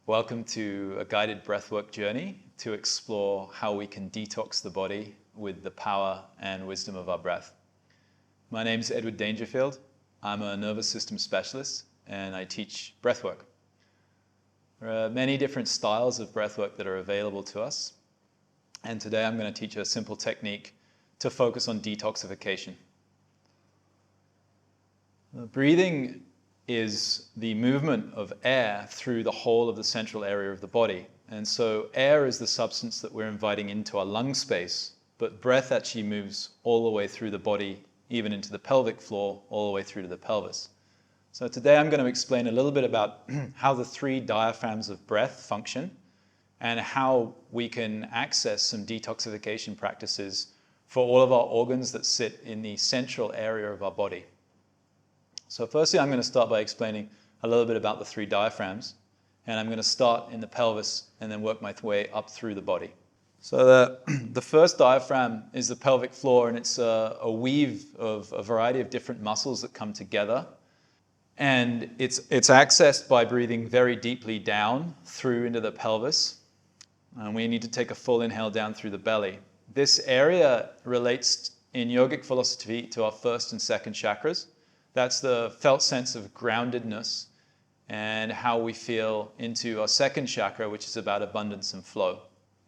Welcome to a guided breathwork journey to explore how we can detox the body with the power and wisdom of our breath. My name is Edward Dangerfield. I'm a nervous system specialist and I teach breathwork. There are many different styles of breathwork that are available to us, and today I'm going to teach a simple technique to focus on detoxification. Breathing is the movement of air through the whole of the central area of the body. And so air is the substance that we're inviting into our lung space, but breath actually moves all the way through the body, even into the pelvic floor, all the way through to the pelvis. So today I'm going to explain a little bit about how the three diaphragms of breath function and how we can access some detoxification practices for all of our organs that sit in the central area of our body. So firstly, I'm going to start by explaining a little bit about the three diaphragms, and I'm going to start in the pelvis and then work my way up through the body. So the first diaphragm is the pelvic floor, and it's a weave of a variety of different muscles that come together, and it's accessed by breathing very deeply down through into the pelvis, and we need to take a full inhale down through the belly. This area relates in yogic philosophy to our first and second chakras. That's the felt sense of groundedness and how we feel into our second chakra, which is about abundance and flow.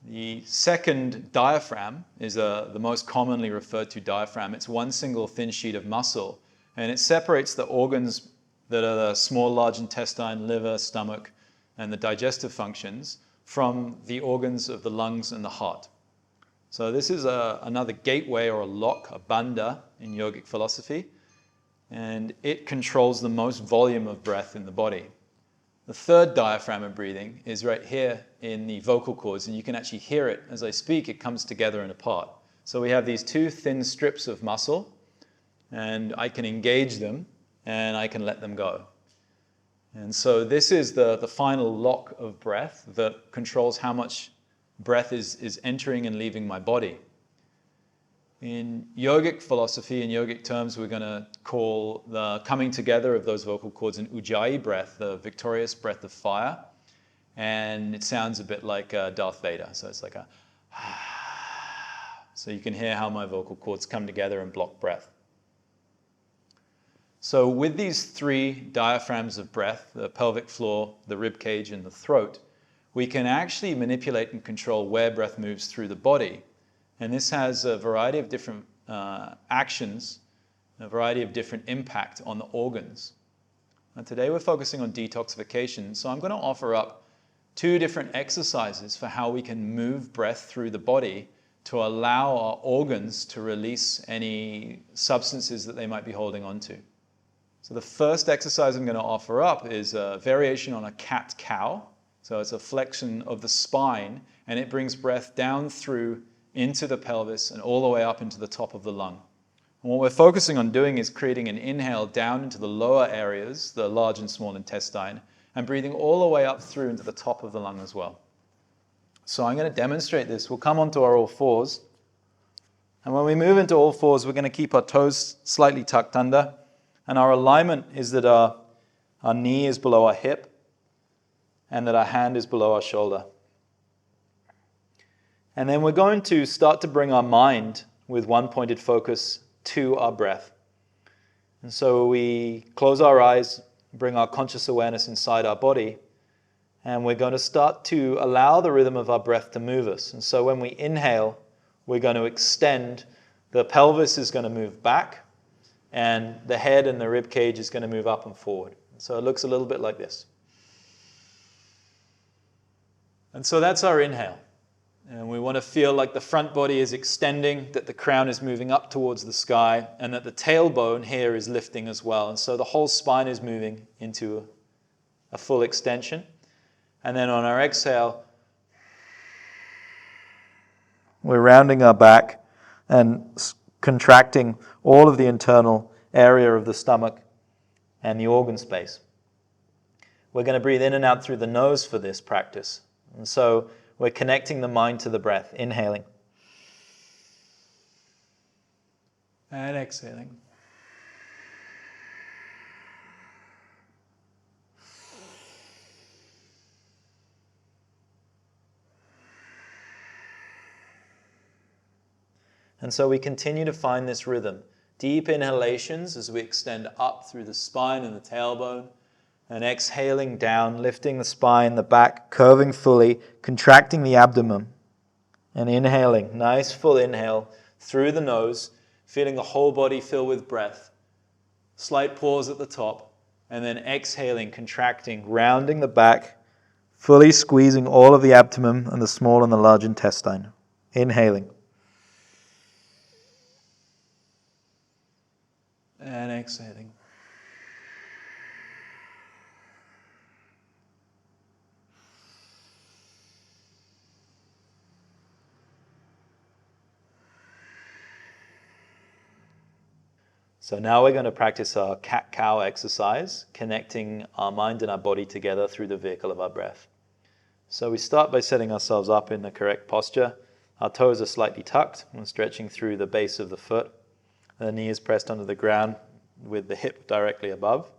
The second diaphragm is the most commonly referred to diaphragm. It's one single thin sheet of muscle, and it separates the organs that are the small, large intestine, liver, stomach, and the digestive functions from the organs of the lungs and the heart. So this is another gateway or a lock, a bandha in yogic philosophy, and it controls the most volume of breath in the body. The third diaphragm of breathing is right here in the vocal cords, and you can actually hear it as I speak. It comes together and apart. So we have these two thin strips of muscle, and I can engage them and I can let them go. And so this is the final lock of breath that controls how much breath is entering and leaving my body. In yogic philosophy, in yogic terms, we're going to call the coming together of those vocal cords an ujjayi breath, the victorious breath of fire. And it sounds a bit like Darth Vader. So it's like a so you can hear how my vocal cords come together and block breath. So with these three diaphragms of breath, the pelvic floor, the rib cage, and the throat, we can actually manipulate and control where breath moves through the body. And this has a variety of different actions, a variety of different impact on the organs. And today we're focusing on detoxification, so I'm going to offer up two different exercises for how we can move breath through the body to allow our organs to release any substances that they might be holding on to. So the first exercise I'm going to offer up is a variation on a cat-cow. So it's a flexion of the spine, and it brings breath down through into the pelvis and all the way up into the top of the lung. And what we're focusing on doing is creating an inhale down into the lower areas, the large and small intestine, and breathing all the way up through into the top of the lung as well. So I'm going to demonstrate this. We'll come onto our all fours. And when we move into all fours, we're going to keep our toes slightly tucked under. And our alignment is that our knee is below our hip and that our hand is below our shoulder. And then we're going to start to bring our mind with one pointed focus to our breath. And so we close our eyes, bring our conscious awareness inside our body, and we're going to start to allow the rhythm of our breath to move us. And so when we inhale, we're going to extend, the pelvis is going to move back, and the head and the rib cage is going to move up and forward. So it looks a little bit like this. And so that's our inhale. And we want to feel like the front body is extending, that the crown is moving up towards the sky, and that the tailbone here is lifting as well. And so the whole spine is moving into a full extension. And then on our exhale, we're rounding our back and contracting all of the internal area of the stomach and the organ space. We're going to breathe in and out through the nose for this practice. And so we're connecting the mind to the breath, inhaling. And exhaling. And so we continue to find this rhythm. Deep inhalations as we extend up through the spine and the tailbone, and exhaling down, lifting the spine, the back, curving fully, contracting the abdomen, and inhaling. Nice full inhale through the nose, feeling the whole body fill with breath. Slight pause at the top, and then exhaling, contracting, rounding the back, fully squeezing all of the abdomen and the small and the large intestine. Inhaling. And exhaling. So now we're going to practice our cat-cow exercise, connecting our mind and our body together through the vehicle of our breath. So we start by setting ourselves up in the correct posture. Our toes are slightly tucked and stretching through the base of the foot. The knee is pressed onto the ground with the hip directly above.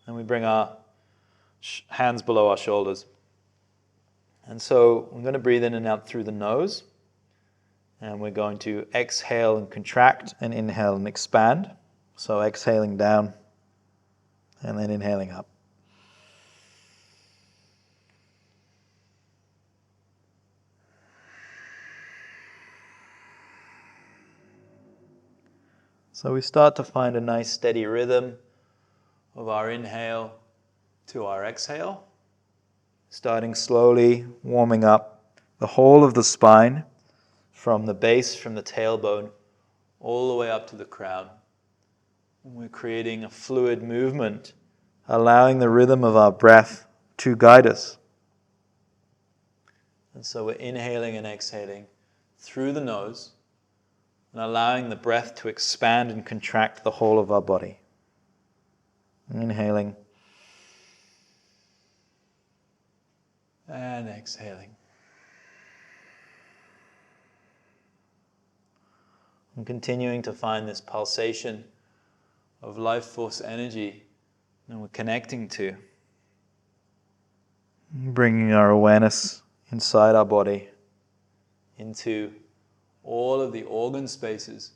And we bring our hands below our shoulders. And so we're going to breathe in and out through the nose. And we're going to exhale and contract and inhale and expand. So exhaling down and then inhaling up. So we start to find a nice steady rhythm of our inhale to our exhale. Starting slowly, warming up the whole of the spine from the base, from the tailbone, all the way up to the crown. We're creating a fluid movement, allowing the rhythm of our breath to guide us. And so we're inhaling and exhaling through the nose and allowing the breath to expand and contract the whole of our body. Inhaling and exhaling. And continuing to find this pulsation of life force energy that we're connecting to. Bringing our awareness inside our body into all of the organ spaces.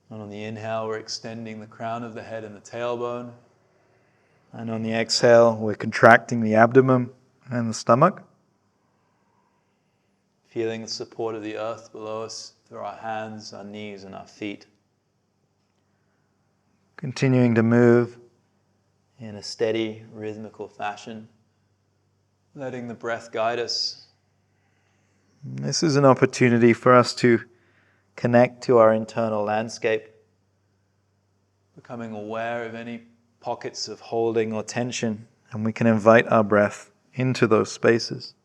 And on the inhale, we're extending the crown of the head and the tailbone. And on the exhale, we're contracting the abdomen and the stomach. Feeling the support of the earth below us through our hands, our knees, and our feet. Continuing to move in a steady, rhythmical fashion, letting the breath guide us. This is an opportunity for us to connect to our internal landscape, becoming aware of any pockets of holding or tension, and we can invite our breath into those spaces.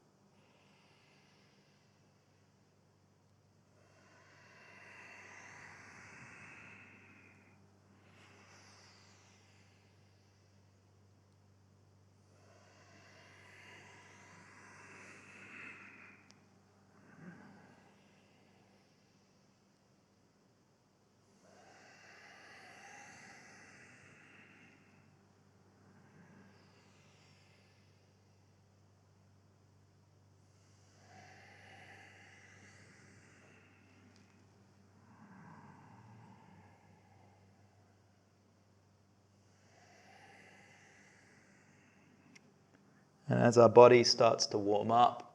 And as our body starts to warm up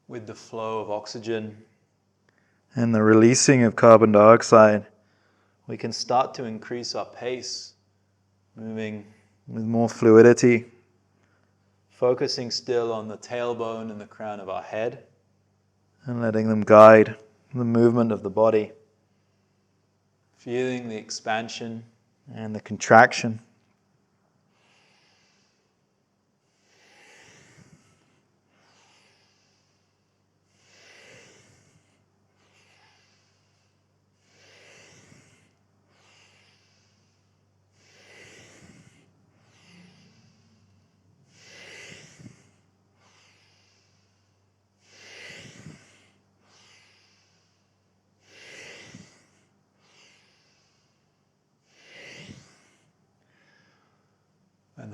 with the flow of oxygen and the releasing of carbon dioxide, we can start to increase our pace, moving with more fluidity, focusing still on the tailbone and the crown of our head, and letting them guide the movement of the body, feeling the expansion and the contraction.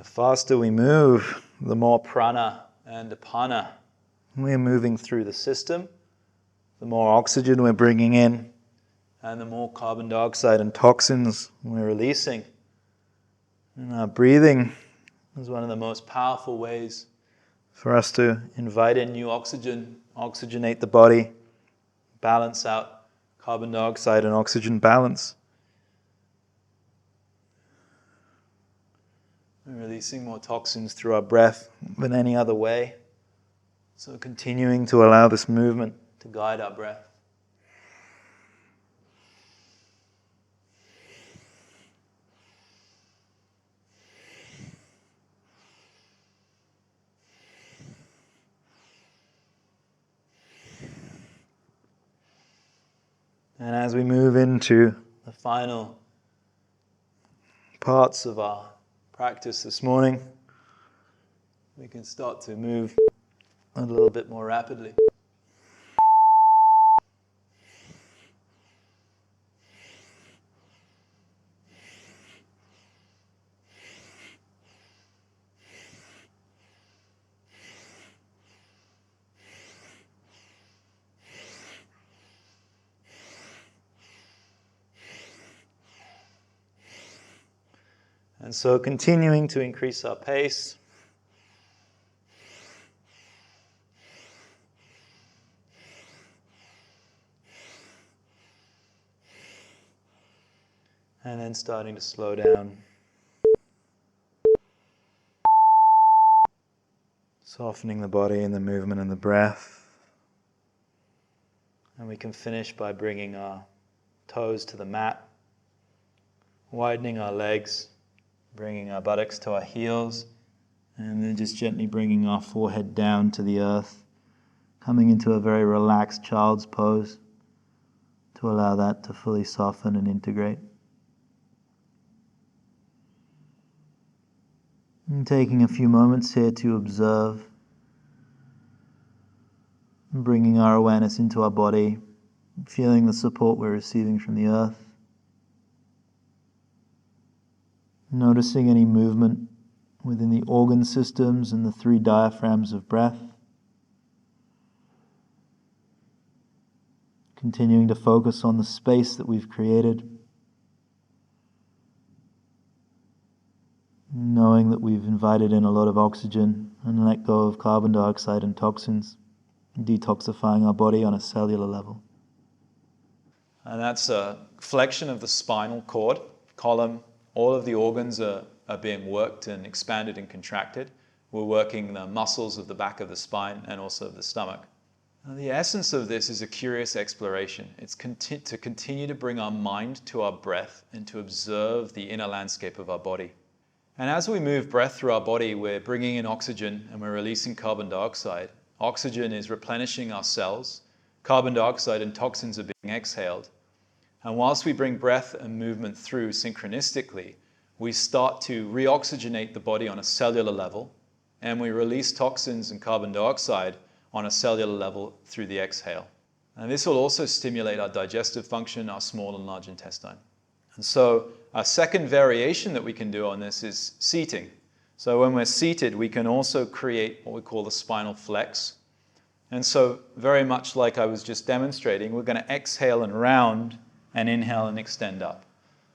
The faster we move, the more prana and apana we're moving through the system, the more oxygen we're bringing in, and the more carbon dioxide and toxins we're releasing. And our breathing is one of the most powerful ways for us to invite in new oxygen, oxygenate the body, balance out carbon dioxide and oxygen balance. We're releasing more toxins through our breath than any other way. So continuing to allow this movement to guide our breath. And as we move into the final parts of our practice this morning, we can start to move a little bit more rapidly. And so continuing to increase our pace. And then starting to slow down. Softening the body and the movement and the breath. And we can finish by bringing our toes to the mat, widening our legs, bringing our buttocks to our heels, and then just gently bringing our forehead down to the earth, coming into a very relaxed child's pose to allow that to fully soften and integrate. And taking a few moments here to observe, bringing our awareness into our body, feeling the support we're receiving from the earth. Noticing any movement within the organ systems and the 3 diaphragms of breath. Continuing to focus on the space that we've created. Knowing that we've invited in a lot of oxygen and let go of carbon dioxide and toxins, detoxifying our body on a cellular level. And that's a flexion of the spinal cord, column. All of the organs are being worked and expanded and contracted. We're working the muscles of the back of the spine and also of the stomach. Now, the essence of this is a curious exploration. It's to continue to bring our mind to our breath and to observe the inner landscape of our body. And as we move breath through our body, we're bringing in oxygen and we're releasing carbon dioxide. Oxygen is replenishing our cells. Carbon dioxide and toxins are being exhaled. And whilst we bring breath and movement through synchronistically, we start to reoxygenate the body on a cellular level, and we release toxins and carbon dioxide on a cellular level through the exhale. And this will also stimulate our digestive function, our small and large intestine. And so a second variation that we can do on this is seating. So when we're seated, we can also create what we call the spinal flex. And so very much like I was just demonstrating, we're going to exhale and round and inhale and extend up.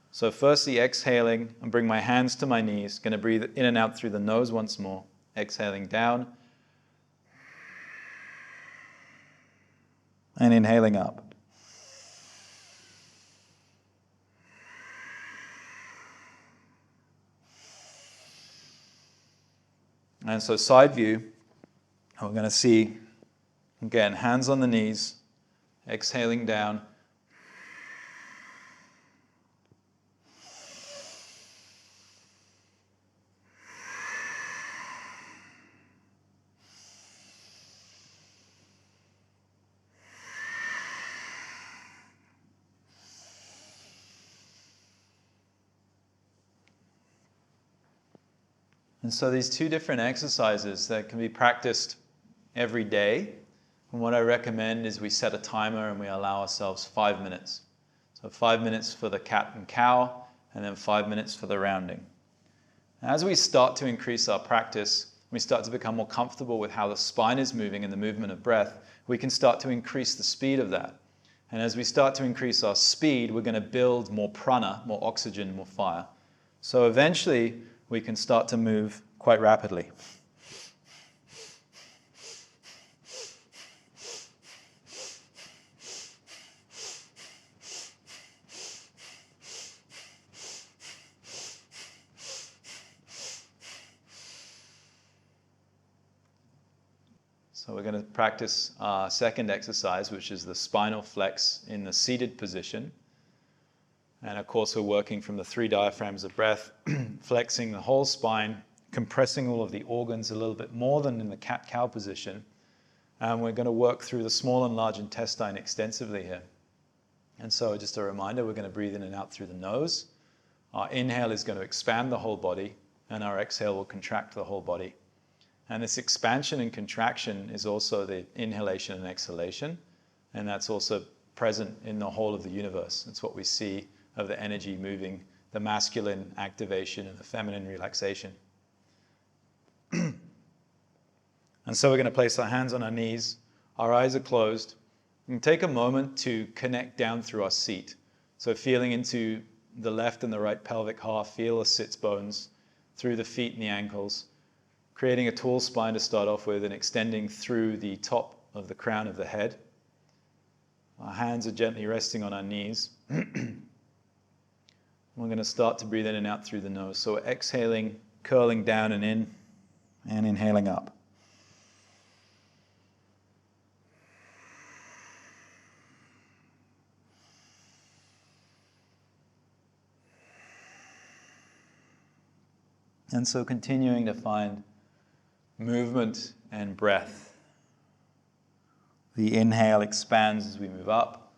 So firstly exhaling and bring my hands to my knees, going to breathe in and out through the nose once more, exhaling down and inhaling up. And so side view, we're going to see, again, hands on the knees, exhaling down. And so these 2 different exercises that can be practiced every day. And what I recommend is we set a timer and we allow ourselves 5 minutes. So 5 minutes for the cat and cow, and then 5 minutes for the rounding. As we start to increase our practice, we start to become more comfortable with how the spine is moving and the movement of breath, we can start to increase the speed of that. And as we start to increase our speed, we're going to build more prana, more oxygen, more fire. So eventually, we can start to move quite rapidly. So we're going to practice our second exercise, which is the spinal flex in the seated position. And of course, we're working from the 3 diaphragms of breath, flexing the whole spine, compressing all of the organs a little bit more than in the cat-cow position. And we're going to work through the small and large intestine extensively here. And so just a reminder, we're going to breathe in and out through the nose. Our inhale is going to expand the whole body, and our exhale will contract the whole body. And this expansion and contraction is also the inhalation and exhalation, and that's also present in the whole of the universe. It's what we see of the energy moving, the masculine activation and the feminine relaxation. And so we're going to place our hands on our knees, our eyes are closed, and take a moment to connect down through our seat. So feeling into the left and the right pelvic half, feel the sits bones through the feet and the ankles, creating a tall spine to start off with and extending through the top of the crown of the head. Our hands are gently resting on our knees. We're going to start to breathe in and out through the nose. So we're exhaling, curling down and in, and inhaling up. And so continuing to find movement and breath. The inhale expands as we move up,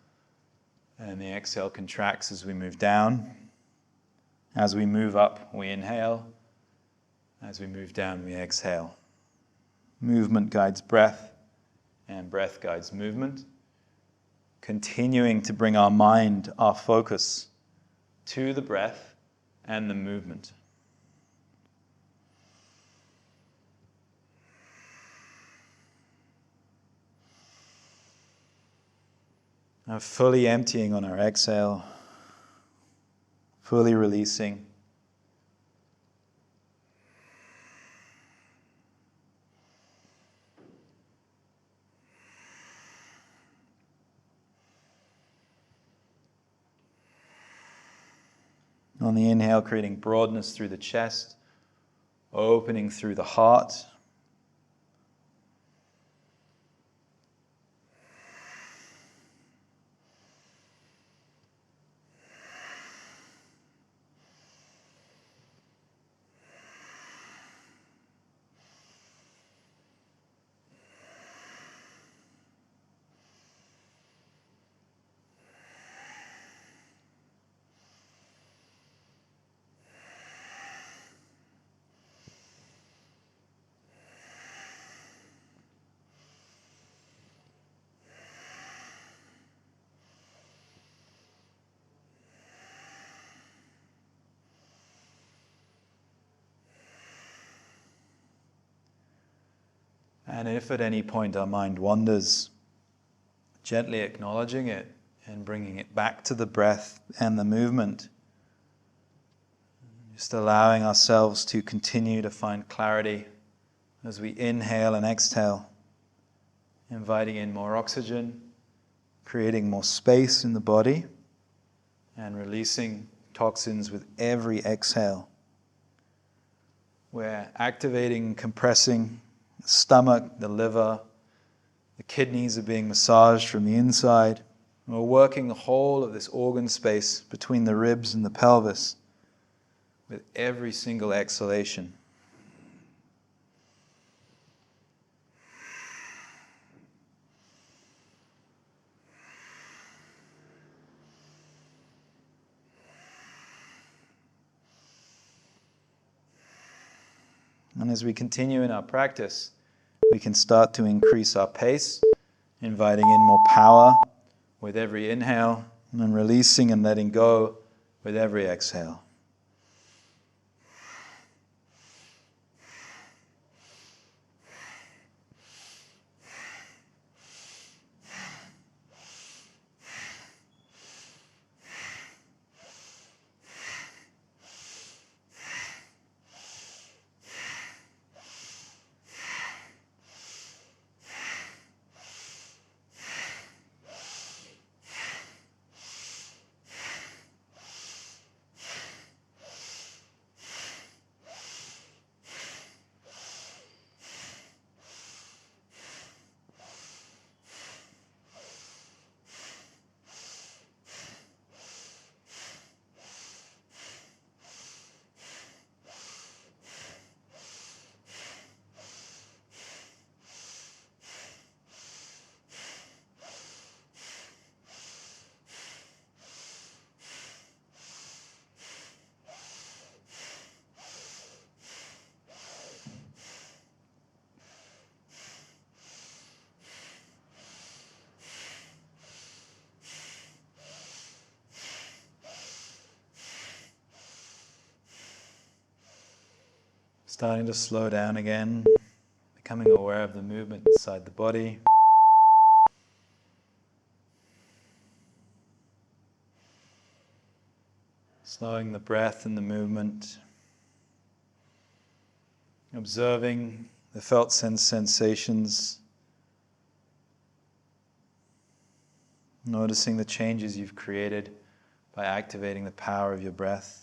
and the exhale contracts as we move down. As we move up, we inhale. As we move down, we exhale. Movement guides breath, and breath guides movement. Continuing to bring our mind, our focus, to the breath and the movement. Now fully emptying on our exhale, fully releasing. On the inhale, creating broadness through the chest, opening through the heart. And if at any point our mind wanders, gently acknowledging it and bringing it back to the breath and the movement. Just allowing ourselves to continue to find clarity as we inhale and exhale, inviting in more oxygen, creating more space in the body, and releasing toxins with every exhale. We're activating and compressing the stomach, the liver, the kidneys are being massaged from the inside. And we're working the whole of this organ space between the ribs and the pelvis with every single exhalation. And as we continue in our practice, we can start to increase our pace, inviting in more power with every inhale, and then releasing and letting go with every exhale. Starting to slow down again, becoming aware of the movement inside the body. Slowing the breath and the movement. Observing the felt sensations. Noticing the changes you've created by activating the power of your breath.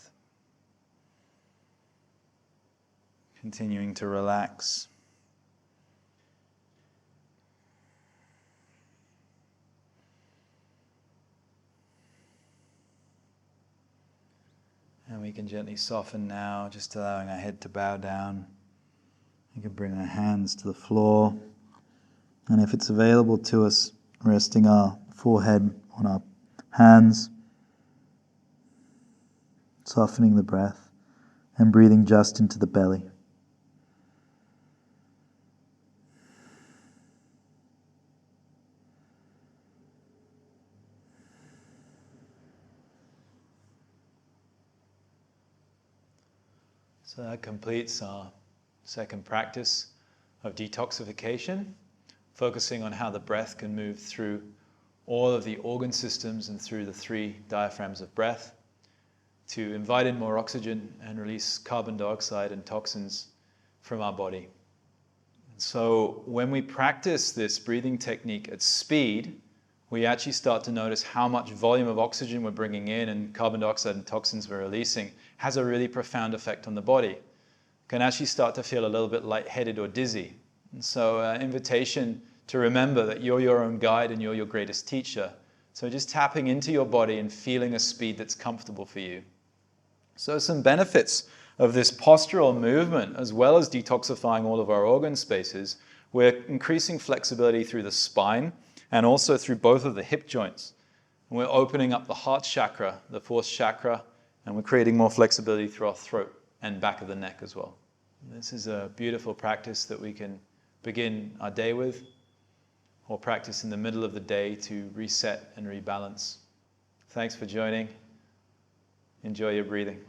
Continuing to relax. And we can gently soften now, just allowing our head to bow down. We can bring our hands to the floor. And if it's available to us, resting our forehead on our hands, softening the breath, and breathing just into the belly. So that completes our second practice of detoxification, focusing on how the breath can move through all of the organ systems and through the 3 diaphragms of breath to invite in more oxygen and release carbon dioxide and toxins from our body. So when we practice this breathing technique at speed, we actually start to notice how much volume of oxygen we're bringing in and carbon dioxide and toxins we're releasing has a really profound effect on the body. Can actually start to feel a little bit lightheaded or dizzy. And so invitation to remember that you're your own guide and you're your greatest teacher. So just tapping into your body and feeling a speed that's comfortable for you. So some benefits of this postural movement, as well as detoxifying all of our organ spaces, we're increasing flexibility through the spine and also through both of the hip joints. And we're opening up the heart chakra, the 4th chakra, and we're creating more flexibility through our throat and back of the neck as well. This is a beautiful practice that we can begin our day with, or practice in the middle of the day to reset and rebalance. Thanks for joining. Enjoy your breathing.